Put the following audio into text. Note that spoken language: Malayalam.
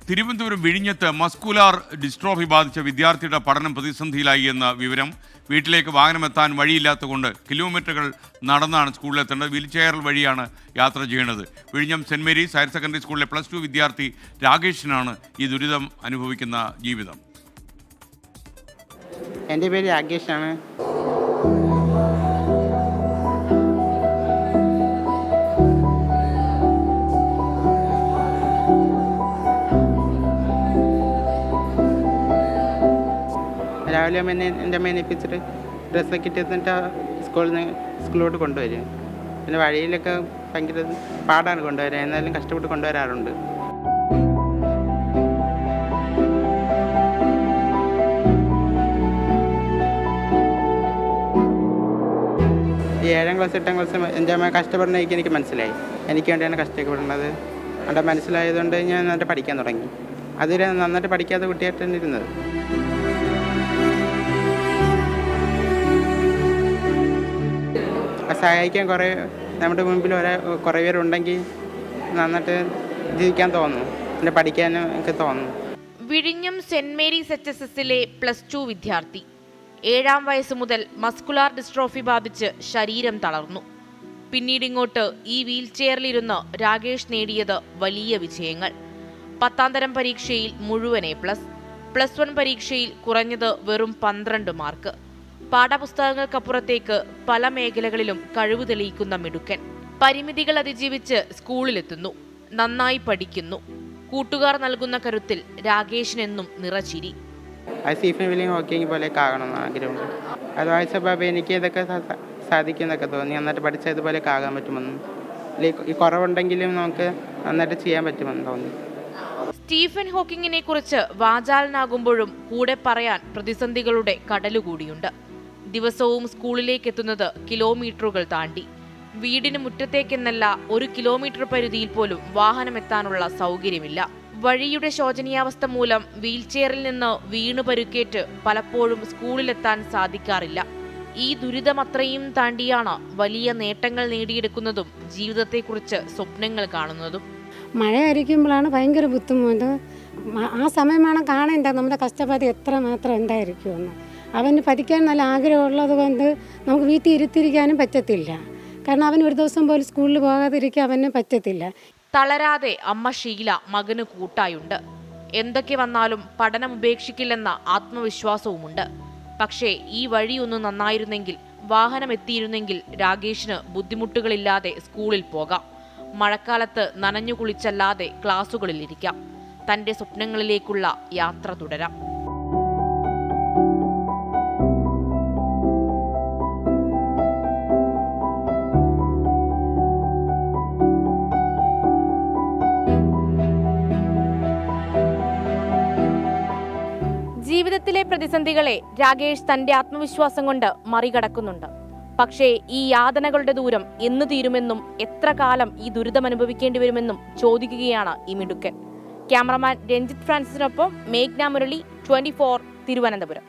തിരുവനന്തപുരം വിഴിഞ്ഞത്ത് മസ്കുലാർ ഡിസ്ട്രോഫി ബാധിച്ച വിദ്യാർത്ഥിയുടെ പഠനം പ്രതിസന്ധിയിലായി എന്ന വിവരം. വീട്ടിലേക്ക് വാഹനമെത്താൻ വഴിയില്ലാത്തതുകൊണ്ട് കിലോമീറ്ററുകൾ നടന്നാണ് സ്കൂളിലെത്തേണ്ടത്. വീൽ ചെയർ വഴിയാണ് യാത്ര ചെയ്യേണ്ടത്. വിഴിഞ്ഞം സെൻറ് മേരീസ് ഹയർ സെക്കൻഡറി സ്കൂളിലെ +2 വിദ്യാർത്ഥി രാകേഷിനാണ് ഈ ദുരിതം അനുഭവിക്കുന്ന ജീവിതം. എൻ്റെ പേര് രാകേഷാണ്. രാവിലെ എൻ്റെ അമ്മ എണീപ്പിച്ചിട്ട് ഡ്രസ്സൊക്കെ ഇട്ടിട്ട് സ്കൂളിലോട്ട് കൊണ്ടുവരും. പിന്നെ വഴിയിലൊക്കെ ഭയങ്കര പാടാണ് കൊണ്ടുവരാൻ, എന്നാലും കഷ്ടപ്പെട്ട് കൊണ്ടുവരാറുണ്ട്. ഈ 7ാം ക്ലാസ് 8ാം ക്ലാസ് എൻ്റെ അമ്മ കഷ്ടപ്പെടുന്നതൊക്കെ എനിക്ക് മനസ്സിലായി. എനിക്ക് വേണ്ടിയാണ് കഷ്ടപ്പെടുന്നത്. അവിടെ മനസ്സിലായതുകൊണ്ട് ഞാൻ നന്നായിട്ട് പഠിക്കാൻ തുടങ്ങി. അതുവരെ നന്നായിട്ട് പഠിക്കാത്ത കുട്ടിയായിട്ടാണ് ഇരുന്നത്. സഹായിക്കാൻ നമ്മുടെ മുമ്പിൽ കുറേ പേരുണ്ടെങ്കിൽ നന്നായിട്ട് ജീവിക്കാൻ തോന്നുന്നു, പിന്നെ പഠിക്കാനും ഒക്കെ തോന്നുന്നു. വിഴിഞ്ഞം സെൻറ് മേരീസ് HSSലെ +2 വിദ്യാർത്ഥി 7ാം വയസ്സ് മുതൽ മസ്കുലാർ ഡിസ്ട്രോഫി ബാധിച്ച് ശരീരം തളർന്നു. പിന്നീടിങ്ങോട്ട് ഈ വീൽ ചെയറിലിരുന്ന് രാകേഷ് നേടിയത് വലിയ വിജയങ്ങൾ. 10ാം തരം പരീക്ഷയിൽ മുഴുവൻ A+, +1 പരീക്ഷയിൽ കുറഞ്ഞത് വെറും 12 മാർക്ക്. പാഠപുസ്തകങ്ങൾക്കപ്പുറത്തേക്ക് പല മേഖലകളിലും കഴിവ് തെളിയിക്കുന്ന മിടുക്കൻ. പരിമിതികൾ അതിജീവിച്ച് സ്കൂളിലെത്തുന്നു, നന്നായി പഠിക്കുന്നു. കൂട്ടുകാർ നൽകുന്ന കരുത്തിൽ രാകേഷിനെന്നും നിറച്ചിരി. സ്റ്റീഫൻ വില്ലിയം ഹോക്കിംഗ് പോലെയൊക്കെ ആകണമെന്ന് ആഗ്രഹമുണ്ട്. അത് വായിച്ചപ്പോൾ എനിക്ക് ഇതൊക്കെ സാധിക്കുമെന്നൊക്കെ തോന്നി. നന്നായിട്ട് പഠിച്ചാൽ ഇതുപോലെയൊക്കെ ആകാൻ പറ്റുമെന്നും, ഈ കുറവുണ്ടെങ്കിലും നമുക്ക് നന്നായിട്ട് ചെയ്യാൻ പറ്റുമെന്ന് തോന്നി. സ്റ്റീഫൻ ഹോക്കിങ്ങിനെ കുറിച്ച് വാചാലനാകുമ്പോഴും കൂടെ പറയാൻ പ്രതിസന്ധികളുടെ കടലുകൂടിയുണ്ട്. ദിവസവും സ്കൂളിലേക്ക് എത്തുന്നത് കിലോമീറ്ററുകൾ താണ്ടി. വീടിന് മുറ്റത്തേക്കെന്നല്ല 1 കിലോമീറ്റർ പരിധിയിൽ പോലും വാഹനമെത്താനുള്ള സൗകര്യമില്ല. വഴിയുടെ ശോചനീയാവസ്ഥ മൂലം വീൽചെയറിൽ നിന്ന് വീണു പരുക്കേറ്റ് പലപ്പോഴും സ്കൂളിലെത്താൻ സാധിക്കാറില്ല. ഈ ദുരിതമത്രയും താണ്ടിയാണ് വലിയ നേട്ടങ്ങൾ നേടിയെടുക്കുന്നതും ജീവിതത്തെക്കുറിച്ച് സ്വപ്നങ്ങൾ കാണുന്നതും. മഴയായിരിക്കുമ്പോഴാണ് ഭയങ്കര ബുദ്ധിമുട്ട്. ആ സമയമാണ് കാണേണ്ടത് നമ്മുടെ കഷ്ടപ്പാട് എത്രമാത്രം ഉണ്ടായിരിക്കുമെന്ന്. അവന് പഠിക്കാൻ നല്ല ആഗ്രഹമുള്ളത് കൊണ്ട് നമുക്ക് വീട്ടിൽ ഇരുത്തിരിക്കാനും പറ്റത്തില്ല. കാരണം അവന് ഒരു ദിവസം പോലും സ്കൂളിൽ പോകാതിരിക്കാൻ അവന് പറ്റത്തില്ല. തളരാതെ അമ്മ ഷീല മകന് കൂട്ടായുണ്ട്. എന്തൊക്കെ വന്നാലും പഠനം ഉപേക്ഷിക്കില്ലെന്ന ആത്മവിശ്വാസവുമുണ്ട്. പക്ഷേ ഈ വഴിയൊന്നും നന്നായിരുന്നെങ്കിൽ, വാഹനം എത്തിയിരുന്നെങ്കിൽ രാകേഷിന് ബുദ്ധിമുട്ടുകളില്ലാതെ സ്കൂളിൽ പോകാം. മഴക്കാലത്ത് നനഞ്ഞു കുളിച്ചല്ലാതെ ക്ലാസുകളിലിരിക്കാം. തൻ്റെ സ്വപ്നങ്ങളിലേക്കുള്ള യാത്ര തുടരാം. ജീവിതത്തിലെ പ്രതിസന്ധികളെ രാകേഷ് തന്റെ ആത്മവിശ്വാസം കൊണ്ട് മറികടക്കുന്നുണ്ട്. പക്ഷേ ഈ യാതനകളുടെ ദൂരം എന്ന് തീരുമെന്നും എത്ര കാലം ഈ ദുരിതം അനുഭവിക്കേണ്ടി വരുമെന്നും ചോദിക്കുകയാണ് ഈ മിടുക്കൻ. ക്യാമറമാൻ രഞ്ജിത്ത് ഫ്രാൻസിസിനൊപ്പം മേഘ്ന മുരളി, 24 തിരുവനന്തപുരം.